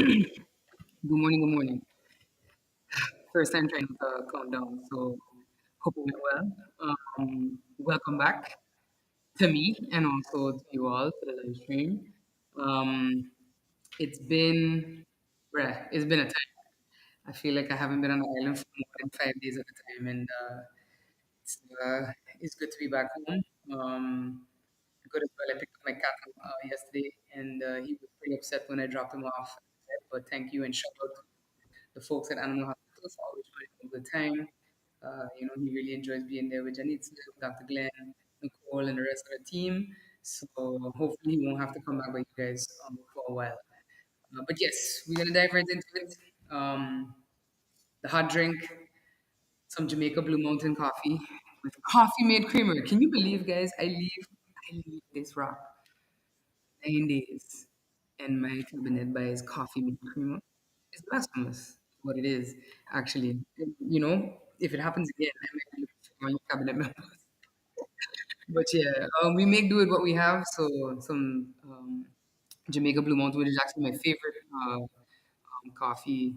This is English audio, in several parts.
Good morning, good morning. First time trying to calm down, so hope you went well. Welcome back to me and also to you all to the live stream. Um, it's been a time. I feel like I haven't been on the island for more than 5 days at a time, and it's, uh, it's good to be back home. Good as well. I picked up my cat yesterday, and he was pretty upset when I dropped him off. But thank you and shout out to the folks at Animal Hospital for always showing him a good time. He really enjoys being there with Janitza, Dr. Glenn, Nicole, and the rest of the team. So hopefully he won't have to come back by you guys for a while. But yes, we're gonna dive right into it. Um, the hot drink, some Jamaica Blue Mountain coffee with coffee made creamer. Can you believe, guys? I leave this rock 9 days, and my cabinet buys coffee made creamer. It's blasphemous. What it is, actually. If it happens again, I might be looking for my cabinet members. But yeah, we make do with what we have. So some Jamaica Blue Mountain, which is actually my favorite coffee,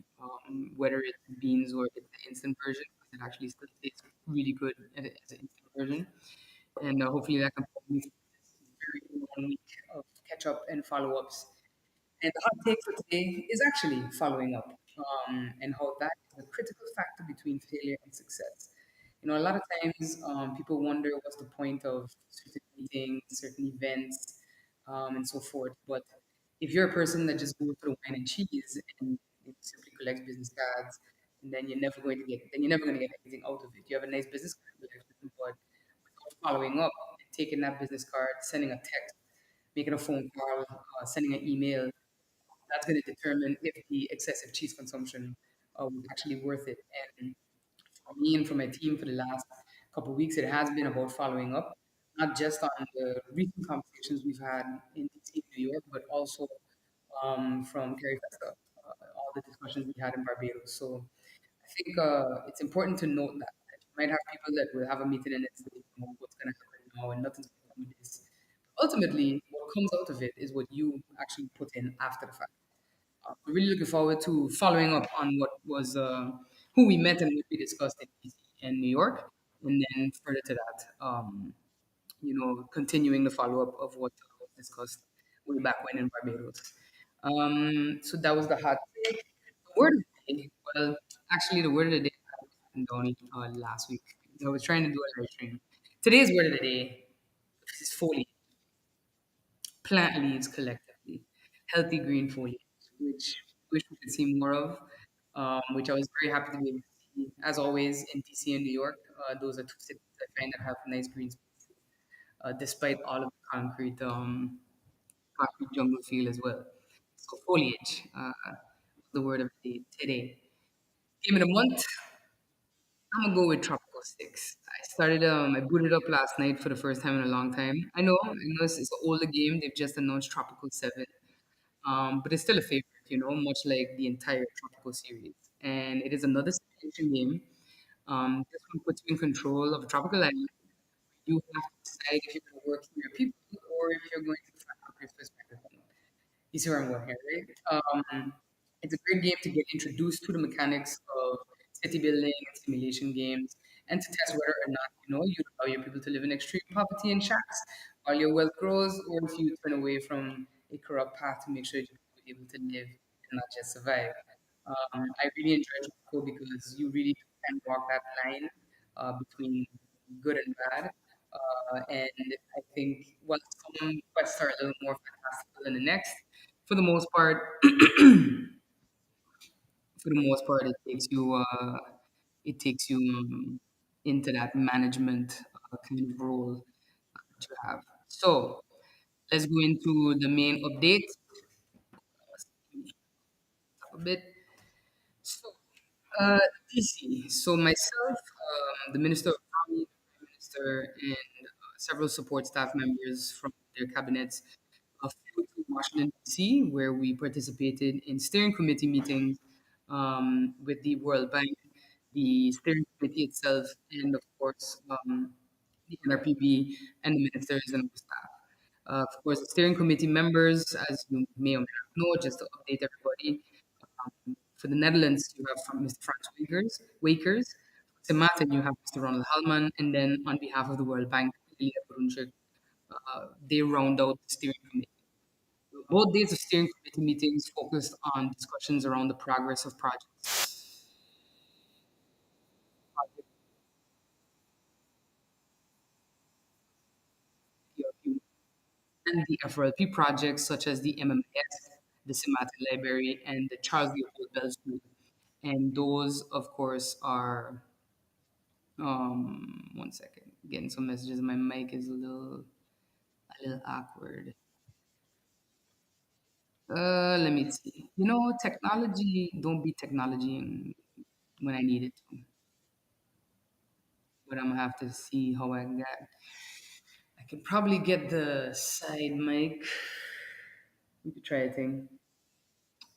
whether it's beans or it's the instant version, because it actually still tastes really good as an instant version. And hopefully that can probably this very long week of catch up and follow ups. And the hot take for today is actually following up, and how that is a critical factor between failure and success. A lot of times people wonder what's the point of certain meetings, certain events, and so forth. But if you're a person that just goes for the wine and cheese and simply collects business cards, and then you're never going to get anything out of it. You have a nice business card, but without following up and taking that business card, sending a text, making a phone call, sending an email, that's going to determine if the excessive cheese consumption was actually worth it. And for me and for my team for the last couple of weeks, it has been about following up, not just on the recent conversations we've had in DC, New York, but also from Carrie Festa, all the discussions we had in Barbados. So I think it's important to note that you might have people that will have a meeting and it's what's going to happen now and nothing's going to come with this. Ultimately, what comes out of it is what you actually put in after the fact. We're really looking forward to following up on what was who we met and what we discussed in DC and New York, and then further to that, continuing the follow up of what was discussed way back when in Barbados. So that was the hot take. The word of the day. Well, actually, the word of the day was written down last week. I was trying to do a live stream. Today's word of the day is foliage, plant leaves collectively, healthy green foliage, which wish we could see more of, which I was very happy to be able to see. As always, in DC and New York, those are two cities I find that have nice green spaces, despite all of the concrete jungle feel as well. So foliage, the word of the day today. Game of the month, I'm gonna go with Tropical Six. I booted up last night for the first time in a long time. I know it's an older game. They've just announced Tropical Seven, but it's still a favorite, much like the entire Tropical series. And it is another simulation game. This one puts you in control of a tropical island. You have to decide if you're going to work for your people or if you're going to sacrifice perspective. You see where I'm going here, right? It's a great game to get introduced to the mechanics of city building and simulation games, and to test whether or not you allow your people to live in extreme poverty and shacks while your wealth grows, or if you turn away from a corrupt path to make sure you're able to live and not just survive. I really enjoy Choco because you really can walk that line between good and bad. And I think while some quests are a little more fantastical than the next, for the most part, it takes you into that management kind of role that you have. So let's go into the main update a bit. So, uh, DC. So myself, the Minister of Economy, the Prime Minister, and several support staff members from their cabinets flew to Washington, D.C., where we participated in steering committee meetings with the World Bank, the steering committee itself, and of course, the NRPB and the ministers and the staff. Of course, the steering committee members, as you may or may not know, just to update everybody, For the Netherlands, you have from Mr. Frans Wakers. For Martin, you have Mr. Ronald Hallman. And then on behalf of the World Bank, Ilya Brunchik, they round out the steering committee. Both days of steering committee meetings focused on discussions around the progress of project ERP and the FRLP projects such as the MMS, the Semantic Library, and the Charles Leopold Bell School. And those, of course, are one second, getting some messages. My mic is a little awkward. Let me see. Technology don't be technology when I need it to, but I'm gonna have to see how I get. I could probably get the side mic. We could try a thing.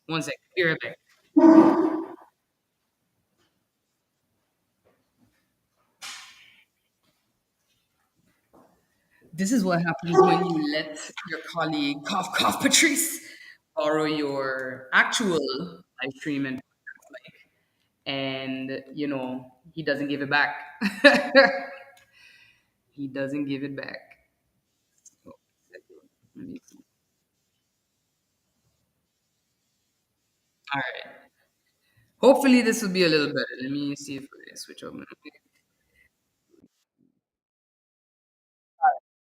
One second. Be right back. This is what happens when you let your colleague, cough, cough, Patrice, borrow your actual live stream and mic, and he doesn't give it back. He doesn't give it back. So, let me see. All right. Hopefully this will be a little better. Let me see if I switch over.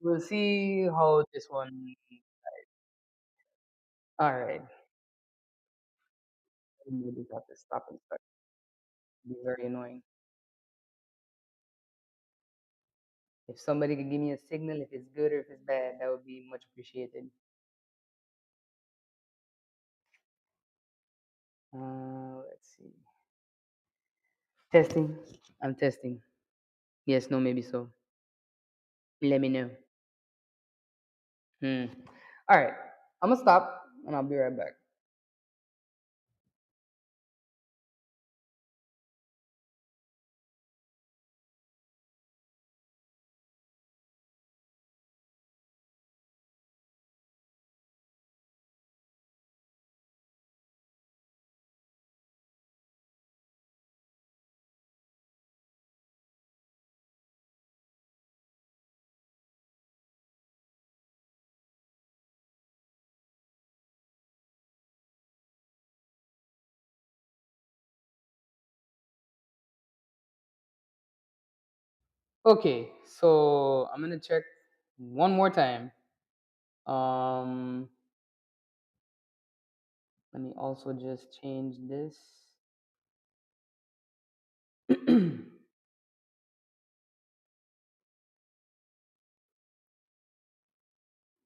We'll see how this one. All right. Maybe got to stop and start. Be very annoying. If somebody could give me a signal if it's good or if it's bad, that would be much appreciated. Let's see. Testing. I'm testing. Yes, no, maybe so. Let me know. Hmm. All right. I'm gonna stop and I'll be right back. Okay, so I'm gonna check one more time. Um, Let me also just change this. All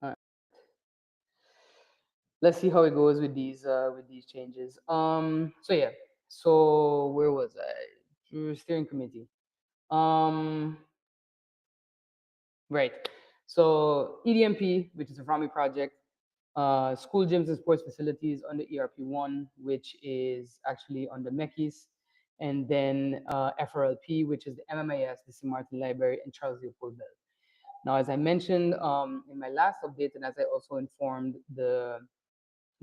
right. Let's see how it goes with these changes. So yeah. So where was I? Steering committee. Um, right. So EDMP, which is a Rami project, school gyms and sports facilities under ERP1, which is actually under MECYS, and then FRLP, which is the MMIS, the St. Martin Library, and Charles Leopold Bell. Now, as I mentioned in my last update, and as I also informed the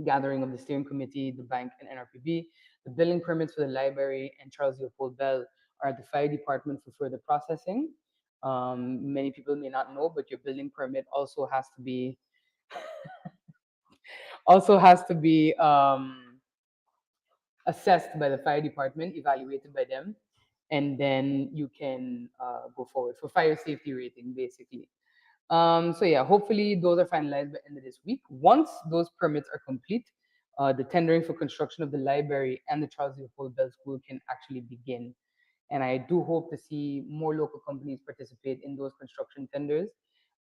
gathering of the steering committee, the bank, and NRPB, the building permits for the library and Charles Leopold Bell are at the fire department for further processing. Many people may not know, but your building permit also has to be assessed by the fire department, evaluated by them, and then you can go forward for fire safety rating, basically. So yeah, hopefully those are finalized by the end of this week. Once those permits are complete, the tendering for construction of the library and the Charles Leopold Bell School can actually begin. And I do hope to see more local companies participate in those construction tenders.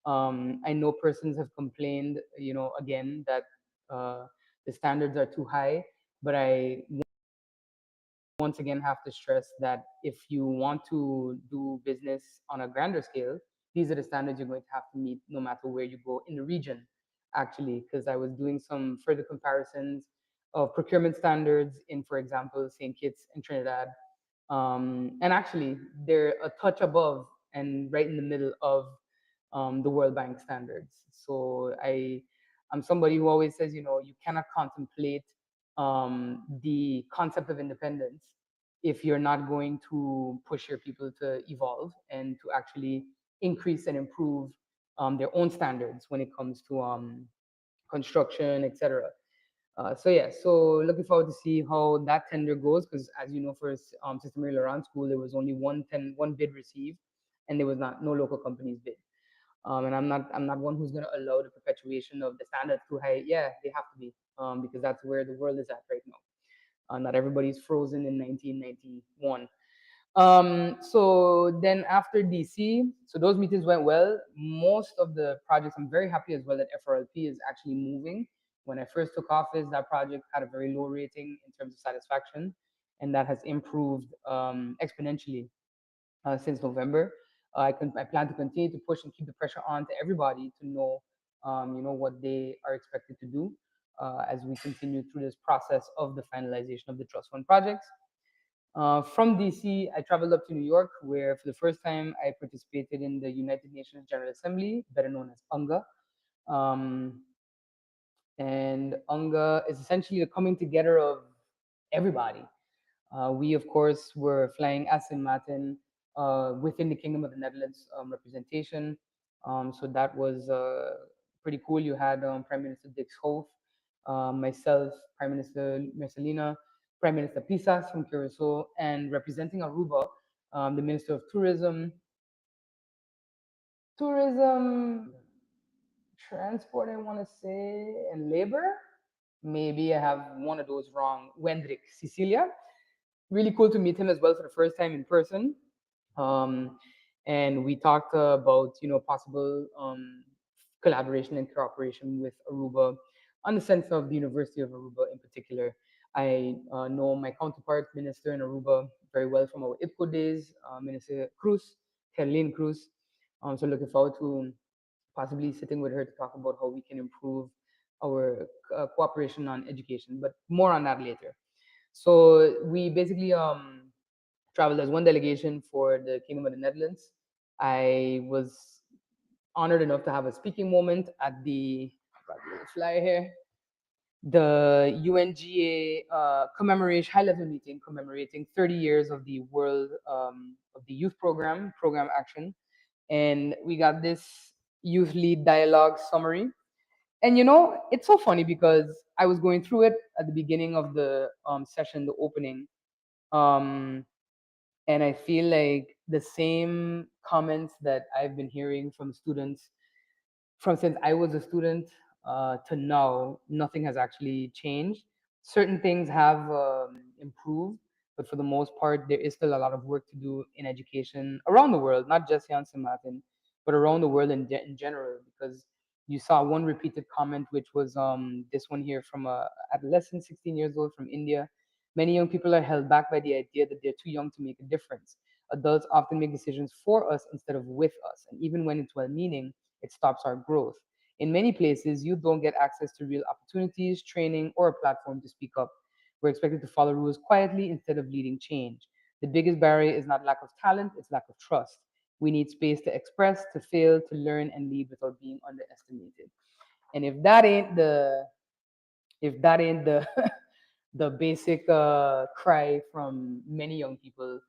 I know persons have complained, again, that the standards are too high, but I once again have to stress that if you want to do business on a grander scale, these are the standards you're going to have to meet no matter where you go in the region, actually, because I was doing some further comparisons of procurement standards in, for example, St. Kitts and Trinidad. And actually, they're a touch above and right in the middle of the World Bank standards. So I'm somebody who always says, you cannot contemplate the concept of independence if you're not going to push your people to evolve and to actually increase and improve their own standards when it comes to construction, etc. So yeah, so looking forward to see how that tender goes because as you know, for Sister Mary Laurent School, there was only one bid received, and there was not no local companies bid. And I'm not one who's going to allow the perpetuation of the standards too high. Yeah, they have to be because that's where the world is at right now. Not everybody's frozen in 1991. So then after DC, so those meetings went well. Most of the projects, I'm very happy as well that FRLP is actually moving. When I first took office, that project had a very low rating in terms of satisfaction, and that has improved exponentially since November. I plan to continue to push and keep the pressure on to everybody to know, what they are expected to do as we continue through this process of the finalization of the trust fund projects. From DC, I traveled up to New York, where for the first time I participated in the United Nations General Assembly, better known as UNGA. Um, and UNGA is essentially the coming together of everybody. We, of course, were flying as in Martin within the Kingdom of the Netherlands representation. So that was pretty cool. You had Prime Minister Dick Schoof, myself, Prime Minister Mercelina, Prime Minister Pisas from Curacao, and representing Aruba, the Minister of Tourism, Transport, I want to say, and Labor. Maybe I have one of those wrong. Wendrick, Cecilia. Really cool to meet him as well for the first time in person. Um, and we talked about possible collaboration and cooperation with Aruba on the sense of the University of Aruba in particular. I know my counterpart minister in Aruba very well from our IPCO days, Minister Cruz, Caroline Cruz. So looking forward to possibly sitting with her to talk about how we can improve our cooperation on education, but more on that later. So we basically traveled as one delegation for the Kingdom of the Netherlands. I was honored enough to have a speaking moment at the fly here, the UNGA commemoration high level meeting commemorating 30 years of the World of the Youth Program Action, and we got this youth lead dialogue summary. And it's so funny because I was going through it at the beginning of the session, the opening, um, and I feel like the same comments that I've been hearing from students from since I was a student to now, nothing has actually changed. Certain things have improved, but for the most part, there is still a lot of work to do in education around the world, not just here in St. Martin, but around the world in general. Because you saw one repeated comment, which was this one here from a adolescent, 16 years old from India. Many young people are held back by the idea that they're too young to make a difference. Adults often make decisions for us instead of with us, and even when it's well-meaning, it stops our growth. In many places, youth don't get access to real opportunities, training, or a platform to speak up. We're expected to follow rules quietly instead of leading change. The biggest barrier is not lack of talent, it's lack of trust. We need space to express, to fail, to learn, and lead without being underestimated. And if that ain't the the basic cry from many young people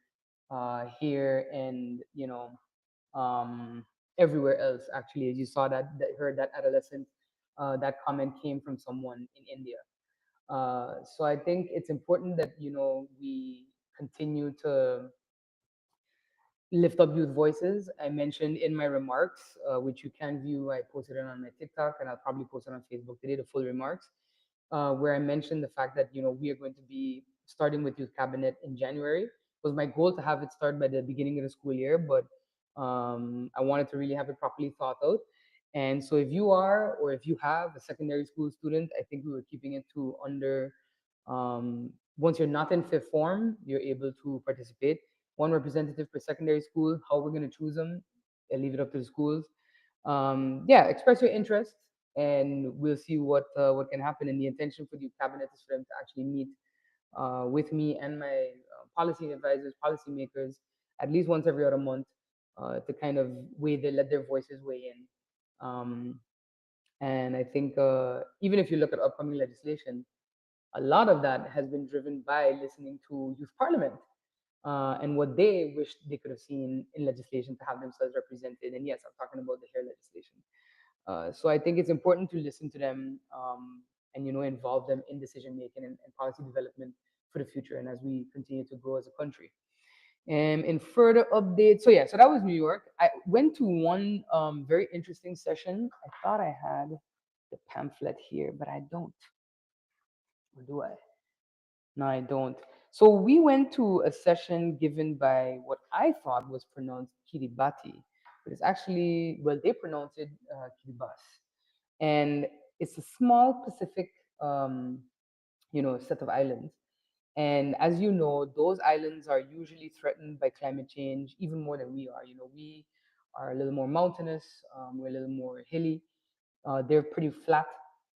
here and um, everywhere else. Actually, as you saw that heard that adolescent, that comment came from someone in India. So I think it's important that we continue to lift up youth voices. I mentioned in my remarks, which you can view. I posted it on my TikTok, and I'll probably post it on Facebook today. The full remarks, where I mentioned the fact that we are going to be starting with youth cabinet in January. It was my goal to have it start by the beginning of the school year, but I wanted to really have it properly thought out. And so, if you are or if you have a secondary school student, I think we were keeping it to under. Once you're not in fifth form, you're able to participate. One representative per secondary school. How we're going to choose them, I leave it up to the schools. Yeah, express your interest, and we'll see what can happen. And the intention for the cabinet is for them to actually meet with me and my policy advisors, policymakers, at least once every other month, to kind of let their voices weigh in. And I think even if you look at upcoming legislation, a lot of that has been driven by listening to youth parliament and what they wish they could have seen in legislation to have themselves represented. And yes, I'm talking about the hair legislation. So I think it's important to listen to them and involve them in decision making and policy development for the future, and as we continue to grow as a country. And in further updates, so yeah, so that was New York. I went to one very interesting session. I thought I had the pamphlet here, but I don't. Or do I? No, I don't. So we went to a session given by what I thought was pronounced Kiribati, but it's actually, well, they pronounce it Kiribati. And it's a small Pacific, um, set of islands. And as you know, those islands are usually threatened by climate change even more than we are. We are a little more mountainous, we're a little more hilly, they're pretty flat,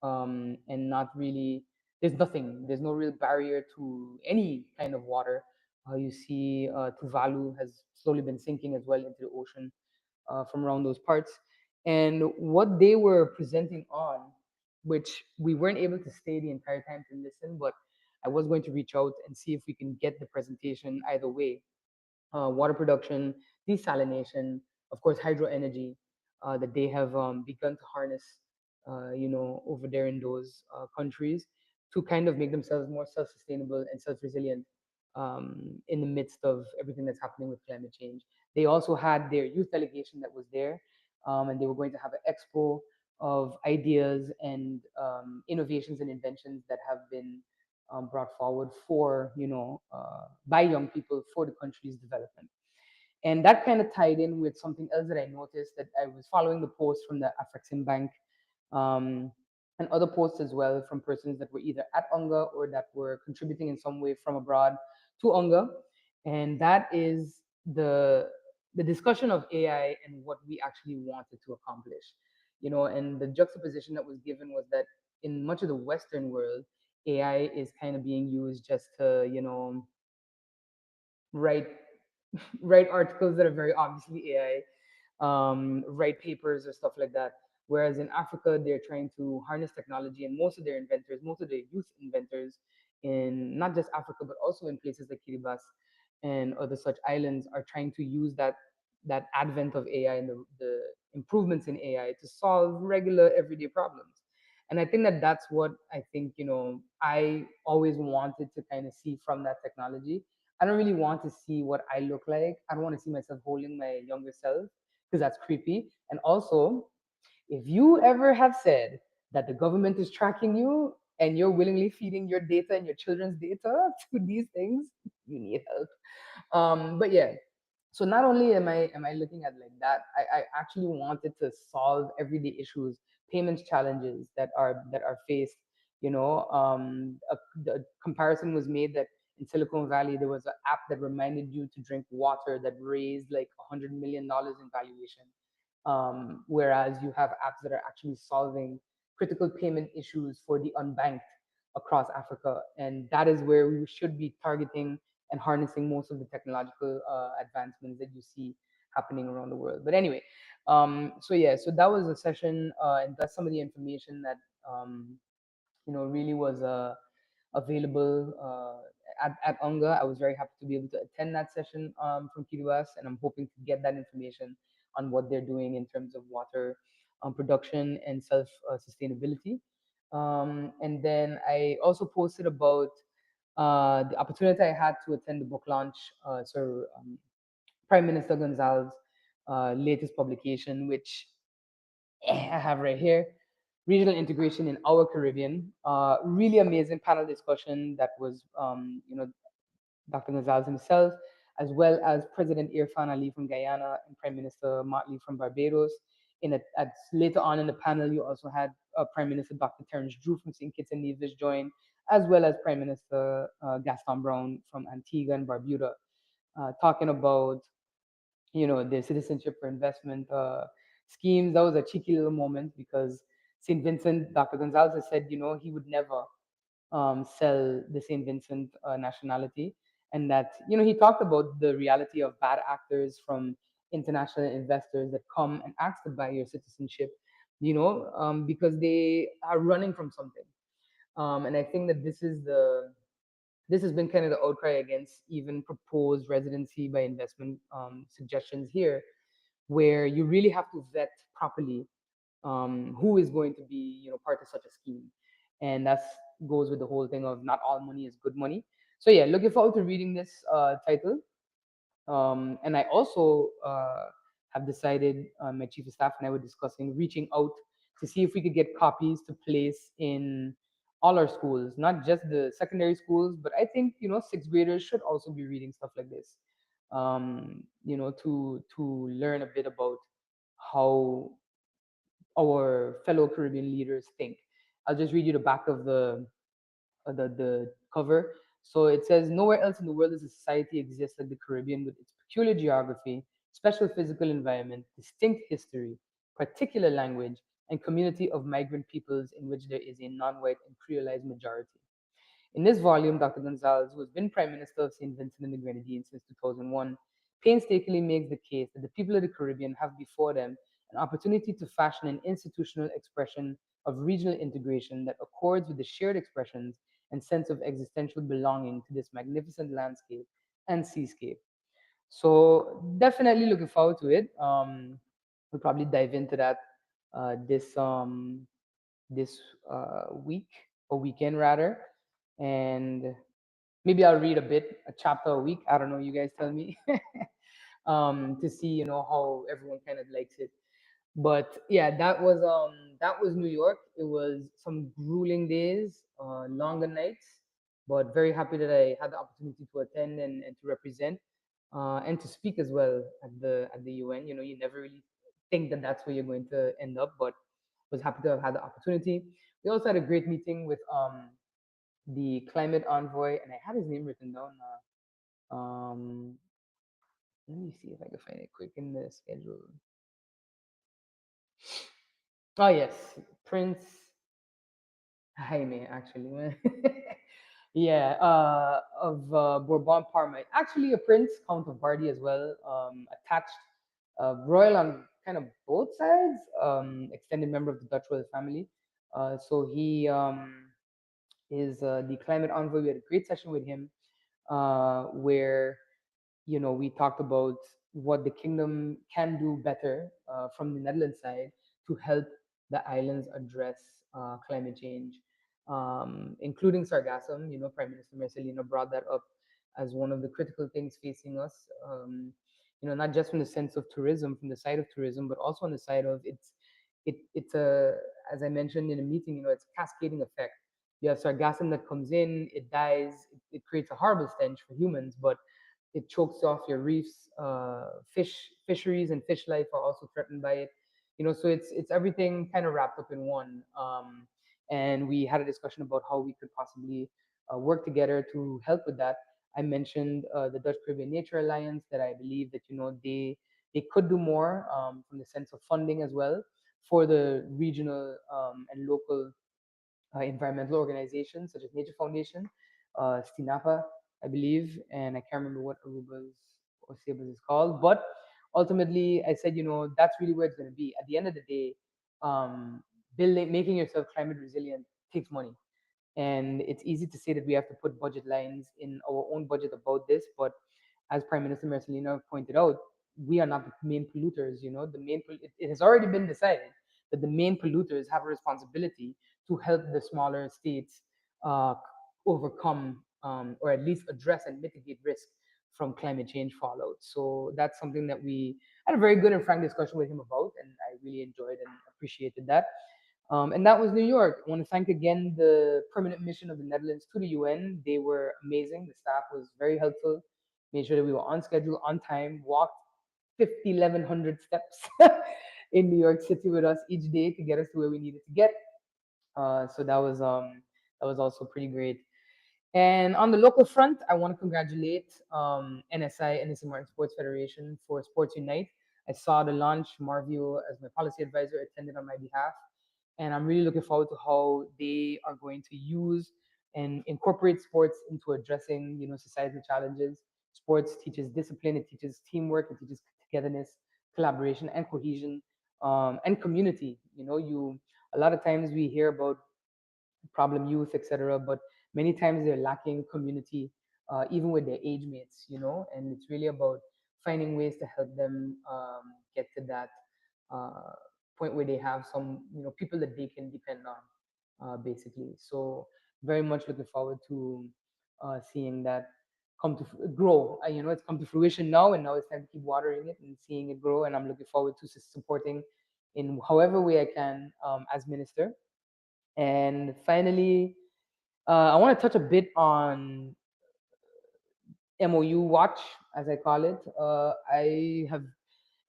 and not really. There's no real barrier to any kind of water. You see, Tuvalu has slowly been sinking as well into the ocean from around those parts. And what they were presenting on, which we weren't able to stay the entire time to listen, but I was going to reach out and see if we can get the presentation either way. Water production, desalination, of course, hydro energy that they have begun to harness, over there in those countries to kind of make themselves more self-sustainable and self-resilient in the midst of everything that's happening with climate change. They also had their youth delegation that was there, and they were going to have an expo of ideas and innovations and inventions that have been brought forward for by young people for the country's development. And that kind of tied in with something else that I noticed, that I was following the posts from the Afrexim Bank, um, and other posts as well from persons that were either at UNGA or that were contributing in some way from abroad to UNGA. And that is the discussion of AI and what we actually wanted to accomplish. And the juxtaposition that was given was that in much of the Western world, AI is kind of being used just to, write write articles that are very obviously AI, write papers or stuff like that. Whereas in Africa, they're trying to harness technology, and most of their inventors, most of the youth inventors in not just Africa but also in places like Kiribati and other such islands, are trying to use that advent of AI and the improvements in AI to solve regular everyday problems. And I think that that's what I think I always wanted to kind of see from that technology. I don't really want to see what I look like. I don't want to see myself holding my younger self because that's creepy. And also, if you ever have said that the government is tracking you and you're willingly feeding your data and your children's data to these things, you need help. But yeah, so not only am I looking at like that, I actually wanted to solve everyday issues, payments challenges that are faced. The comparison was made that in Silicon Valley there was an app that reminded you to drink water that raised like $100 million in valuation, whereas you have apps that are actually solving critical payment issues for the unbanked across Africa, and that is where we should be targeting and harnessing most of the technological advancements that you see happening around the world. But anyway, so yeah, so that was a session, and that's some of the information that really was available at UNGA. I was very happy to be able to attend that session from Kiribati, and I'm hoping to get that information on what they're doing in terms of water production and self sustainability. And then I also posted about the opportunity I had to attend the book launch. Prime Minister Gonzalez' latest publication, which I have right here, regional integration in our Caribbean. Really amazing panel discussion that was, Dr. Gonzalez himself, as well as President Irfan Ali from Guyana and Prime Minister Motley from Barbados. Later on in the panel, you also had Prime Minister Dr. Terence Drew from St. Kitts and Nevis join, as well as Prime Minister Gaston Brown from Antigua and Barbuda, talking about the citizenship for investment schemes. That was a cheeky little moment because St. Vincent, Dr. Gonzalez has said, he would never sell the St. Vincent nationality. And that, he talked about the reality of bad actors from international investors that come and ask to buy your citizenship, because they are running from something. And I think that this has been kind of the outcry against even proposed residency by investment suggestions here, where you really have to vet properly who is going to be part of such a scheme, and that's goes with the whole thing of not all money is good money. So yeah, looking forward to reading this title. And I also have decided, my chief of staff and I were discussing reaching out to see if we could get copies to place in all our schools, not just the secondary schools, but I think sixth graders should also be reading stuff like this, to learn a bit about how our fellow Caribbean leaders think. I'll just read you the back of the cover. So it says, nowhere else in the world does a society exist like the Caribbean, with its peculiar geography, special physical environment, distinct history, particular language, and community of migrant peoples in which there is a non-white and creolized majority. In this volume, Dr. Gonzalez, who has been Prime Minister of St. Vincent and the Grenadines since 2001, painstakingly makes the case that the people of the Caribbean have before them an opportunity to fashion an institutional expression of regional integration that accords with the shared expressions and sense of existential belonging to this magnificent landscape and seascape. So definitely looking forward to it. We'll probably dive into that this week or weekend rather, and maybe I'll read a chapter a week. I don't know. You guys tell me. To see how everyone kind of likes it. But yeah, that was New York. It was some grueling days, longer nights, but very happy that I had the opportunity to attend and to represent, and to speak as well at the UN. You never really think that that's where you're going to end up, but was happy to have had the opportunity. We also had a great meeting with the climate envoy, and I had his name written down. Let me see if I can find it quick in the schedule. Oh yes, Prince Jaime, actually. Yeah, of Bourbon Parma. Actually, a prince, Count of Bardi as well, attached, royal on kind of both sides, extended member of the Dutch royal family. So he is the climate envoy. We had a great session with him, where we talked about what the kingdom can do better, from the Netherlands side, to help the islands address climate change, including sargassum. Prime Minister Marcelino brought that up as one of the critical things facing us. Not just from the sense of tourism, from the side of tourism, but also on the side of it's a, as I mentioned in a meeting, it's a cascading effect. You have sargassum that comes in, it dies, it creates a horrible stench for humans, but it chokes off your reefs. Fisheries and fish life are also threatened by it. So it's everything kind of wrapped up in one. And we had a discussion about how we could possibly work together to help with that. I mentioned the Dutch Caribbean Nature Alliance, that I believe that they could do more, from the sense of funding as well, for the regional and local environmental organizations such as Nature Foundation, Stinapa, I believe, and I can't remember what Aruba's or Sabres is called. But ultimately, I said, that's really where it's going to be. At the end of the day, um, making yourself climate resilient takes money. And it's easy to say that we have to put budget lines in our own budget about this, but as Prime Minister Marcelino pointed out, we are not the main polluters. It has already been decided that the main polluters have a responsibility to help the smaller states uh, overcome, or at least address and mitigate risk from climate change fallout. So that's something that we had a very good and frank discussion with him about, and I really enjoyed and appreciated that. And that was New York. I want to thank again the permanent mission of the Netherlands to the UN. They were amazing. The staff was very helpful, made sure that we were on schedule, on time, walked 50, 1,100 steps in New York City with us each day to get us to where we needed to get. So that was also pretty great. And on the local front, I want to congratulate NSI, NSC Martin Sports Federation, for Sports Unite. I saw the launch. Marvio, as my policy advisor, attended on my behalf. And I'm really looking forward to how they are going to use and incorporate sports into addressing, societal challenges. Sports teaches discipline, it teaches teamwork, it teaches togetherness, collaboration, and cohesion, and community. A lot of times we hear about problem youth, etc. But many times they're lacking community, even with their age mates, and it's really about finding ways to help them get to that uh, point where they have some, people that they can depend on, basically. So very much looking forward to seeing that grow. It's come to fruition now, and now it's time to keep watering it and seeing it grow. And I'm looking forward to supporting in however way I can as minister. And finally, I want to touch a bit on MOU watch, as I call it. I have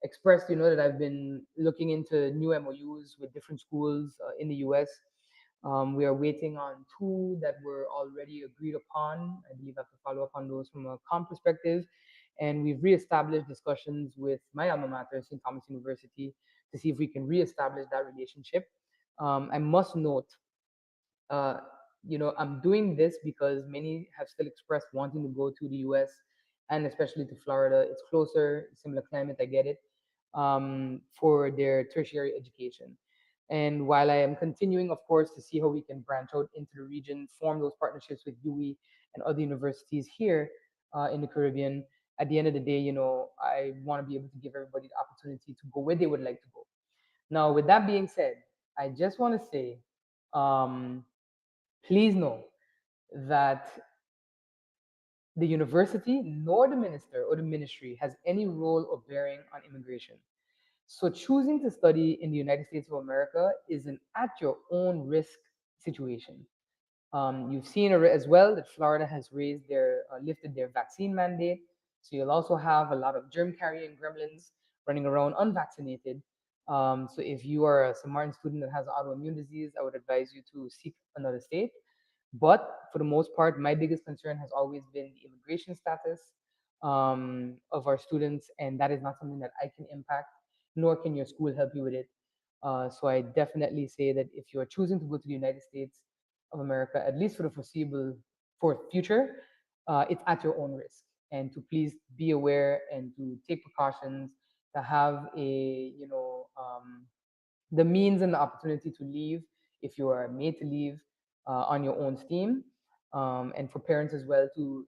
expressed, that I've been looking into new MOUs with different schools in the US. We are waiting on two that were already agreed upon. I believe I have to follow up on those from a comp perspective. And we've reestablished discussions with my alma mater, St. Thomas University, to see if we can reestablish that relationship. I must note, uh, I'm doing this because many have still expressed wanting to go to the US and especially to Florida. It's closer, similar climate, I get it, for their tertiary education. And while I am continuing, of course, to see how we can branch out into the region, form those partnerships with UE and other universities here in the Caribbean, at the end of the day, I want to be able to give everybody the opportunity to go where they would like to go. Now, with that being said, I just want to say, um, please know that the university nor the minister or the ministry has any role or bearing on immigration. So choosing to study in the United States of America is an at your own risk situation. You've seen as well that Florida has lifted their vaccine mandate. So you'll also have a lot of germ carrying gremlins running around unvaccinated. So if you are a St. Martin student that has autoimmune disease, I would advise you to seek another state. But for the most part, my biggest concern has always been the immigration status of our students, and that is not something that I can impact, nor can your school help you with it. So I definitely say that if you are choosing to go to the United States of America, at least for the foreseeable for future, it's at your own risk. And to please be aware and to take precautions, to have the means and the opportunity to leave if you are made to leave on your own steam, and for parents as well to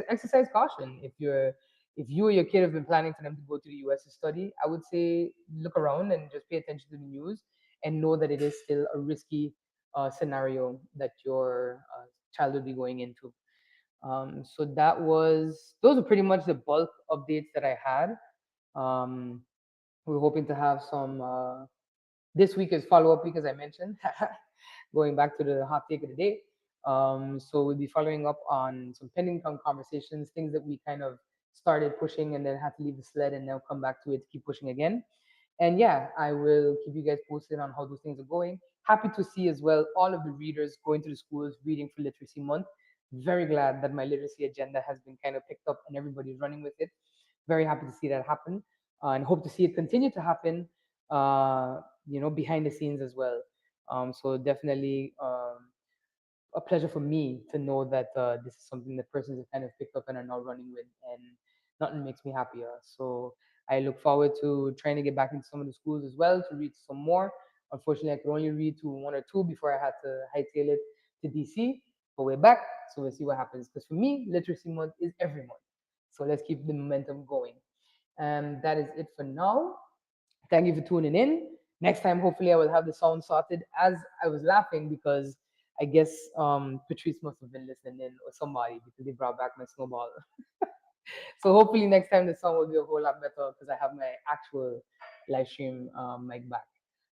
exercise caution. If you or your kid have been planning for them to go to the US to study, I would say look around and just pay attention to the news and know that it is still a risky scenario that your child will be going into. So those are pretty much the bulk updates that I had. Um, we're hoping to have some. This week is follow up week, as I mentioned, going back to the hot take of the day. So we'll be following up on some pending conversations, things that we kind of started pushing and then had to leave the sled and now come back to it to keep pushing again. And yeah, I will keep you guys posted on how those things are going. Happy to see as well all of the readers going to the schools reading for Literacy Month. Very glad that my literacy agenda has been kind of picked up and everybody's running with it. Very happy to see that happen, and hope to see it continue to happen. Behind the scenes as well. So definitely a pleasure for me to know that this is something that persons have kind of picked up and are now running with, and nothing makes me happier. So I look forward to trying to get back into some of the schools as well to read some more. Unfortunately, I could only read to one or two before I had to hightail it to DC, but we're back, so we'll see what happens. Because for me, Literacy Month is every month, so let's keep the momentum going. And that is it for now. Thank you for tuning in. Next time, hopefully, I will have the sound sorted. As I was laughing because I guess Patrice must have been listening in or somebody because they brought back my snowball. So hopefully next time the sound will be a whole lot better because I have my actual live stream mic back.